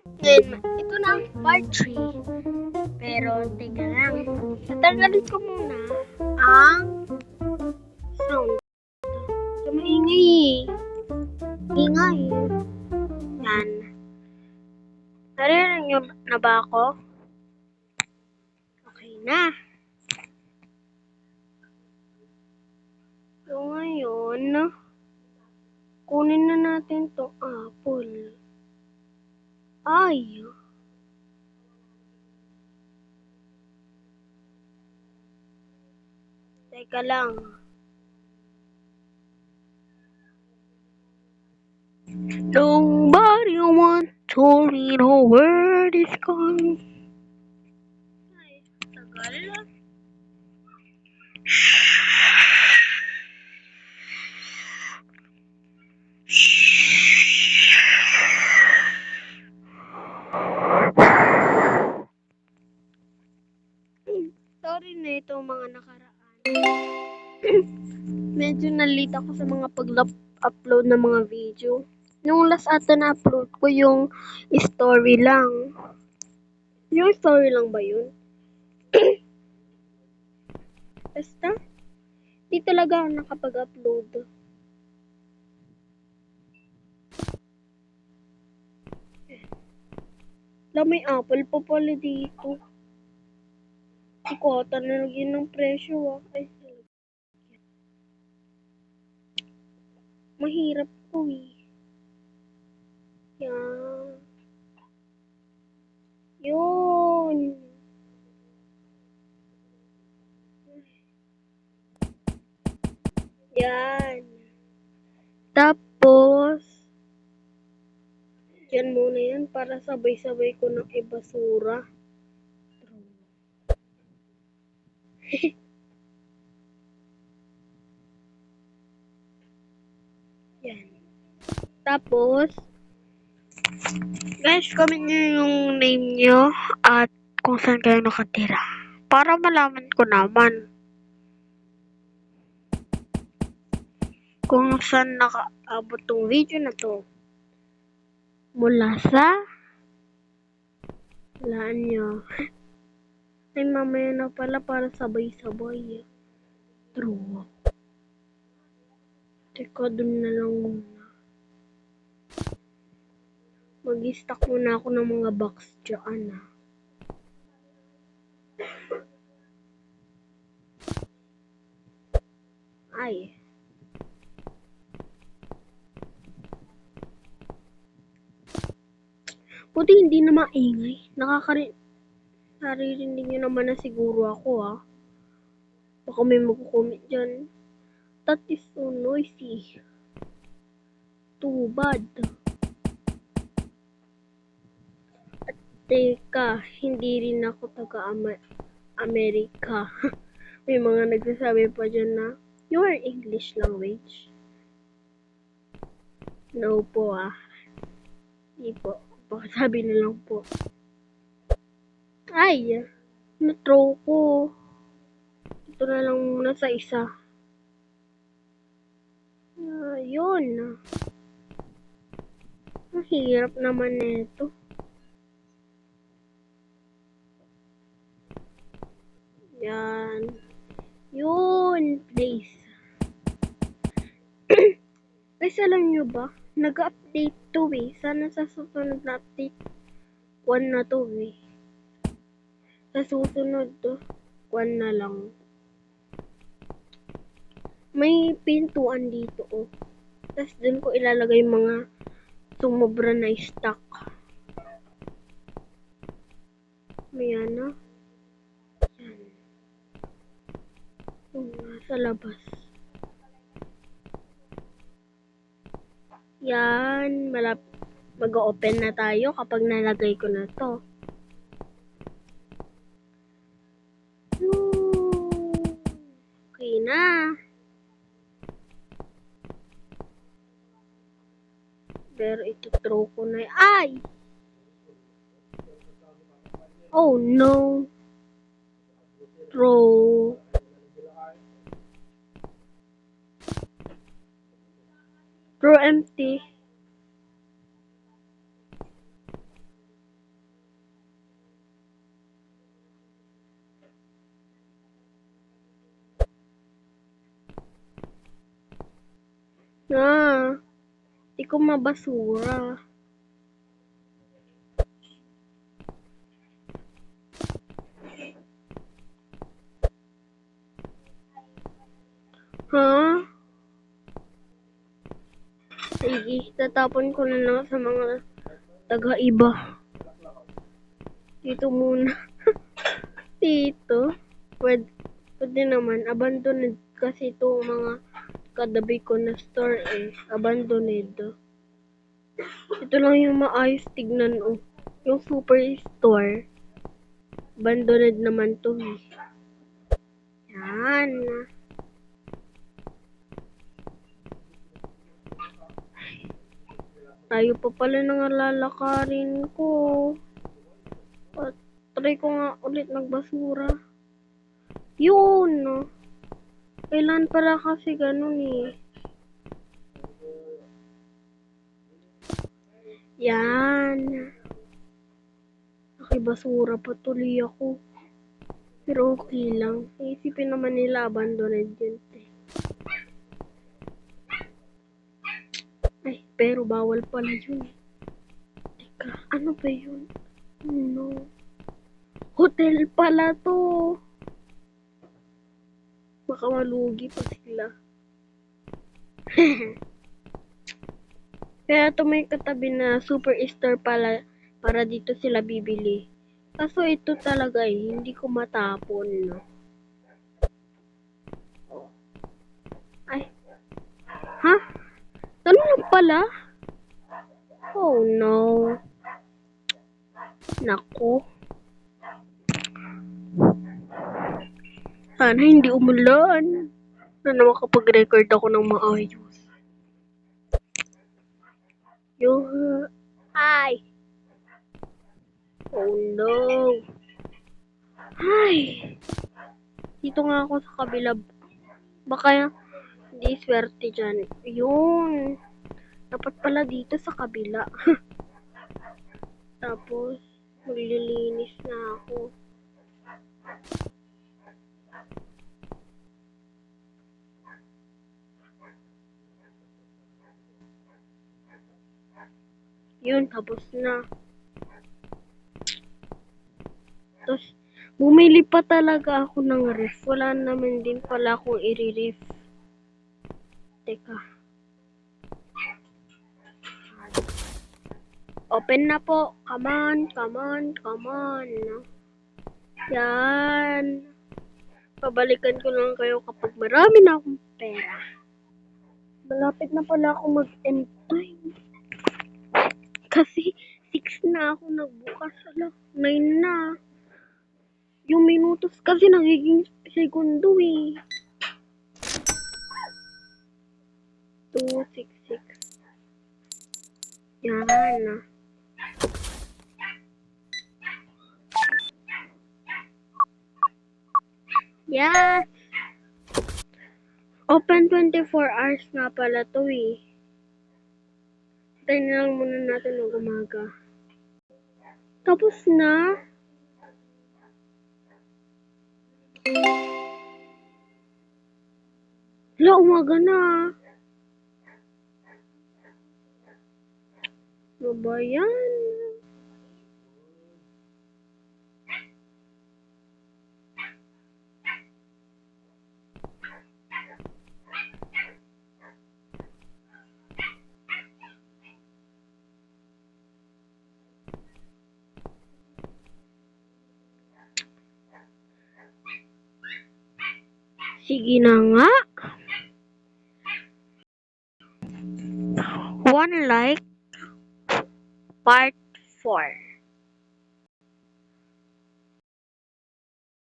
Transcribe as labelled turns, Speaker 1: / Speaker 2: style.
Speaker 1: Ngayon, ito na ang part 3. Pero, teka lang. Tatanggalin ko muna ang sound. So, maingay eh. Ingay. Yan. Narinig nyo na ba ako? Okay na. So, ngayon, kunin na natin tong apple. Ay. Teka lang. Nobody wants to know where this gone. Ay, tagal. Sorry na itong mga nakaraan. Medyo nalita ako sa mga pag-upload ng mga video. Nung last ata na-upload ko yung story lang. Yung story lang ba yun? Basta, di talaga ako nakapag-upload. Alam, may apple pa pala dito. Hindi ko ata nalagyan ng presyo Ay, mahirap ko eh. Yan. Yun. Yan. Tapos, yan muna yan para sabay-sabay ko ng ibasura. Yan. Tapos, guys, comment nyo yung name nyo at kung saan kayo nakatira. Para malaman ko naman kung saan nakaabot tong video na to. Mula sa laan nyo. Ay, mamaya na pala para sabay-sabay. True. Teka, dun na lang muna. Mag-stock muna ako ng mga box dyan Ay. Buti hindi na maingay. Naririnig nyo naman na siguro ako Baka may magkukomment dyan. That is so noisy. Too bad. At teka, hindi rin ako taga-Amerika. May mga nagsasabi pa dyan na, your English language. No po Hindi po. Baka sabi na lang po. Ay, na-throw ko. Ito na lang muna sa isa. Yun. Mahirap naman nito. Yan. Yun, please. Guys, alam nyo ba? Nag-update to Sana sa susunod na update 1 na to Sa susunod 1 na lang. May pintuan dito Tapos dun ko ilalagay mga sumobra na stock. Ayan Yan. Sa labas. Yan. Mag-open na tayo kapag nalagay ko na to. Okay na. Pero ito throw ko na. Ay! Oh no. Throw. Throw empty. Di ko mabasura. Sige, tatapon ko na lang sa mga taga-iba. Dito muna. Dito. Pwede naman. Abandoned kasi itong mga kadabi ko na store Abandoned. Ito lang yung maayos tignan Yung superstore. Abandoned naman to Yan. Tayo pa pala nang lalakarin ko. Try ko nga ulit magbasura. Yun. Kailan pala kasi ganun Yan. Nakibasura pa tuloy ako. Pero okay lang. Isipin naman nila abandoned yun. Ay, pero bawal pala yun. Teka, ano ba yun? No. Hotel pala to. Baka malugi pa sila. Kaya ito may katabi na superstore pala para dito sila bibili. Kaso ito talaga hindi ko matapon. No? Ay. Ha? Ganun lang pala? Oh no. Nako. Sana hindi umulan. Na makapag-record ako ng maayos. Hi. Oh no. Hi. Dito nga ako sa kabila. Baka hindi swerte dyan. Yun. Dapat pala dito sa kabila. Tapos, maglilinis na ako. Yun, tapos na. Tapos, bumili pa talaga ako ng ref. Wala naman din pala akong i-ref. Teka. Open na po. Come on, come on, come on. Yan. Pabalikan ko lang kayo kapag marami na akong pera. Malapit na pala ako mag-end time. Kasi 6 na ako nagbukas. 9 na. Yung minutos kasi nagiging segundo 266. Yan. Yes. Open 24 hours nga pala to Tayo na lang muna natin ng umaga. Tapos na. Hala, umaga na. Ano ba yan? Sige na nga. 1 like, part 4.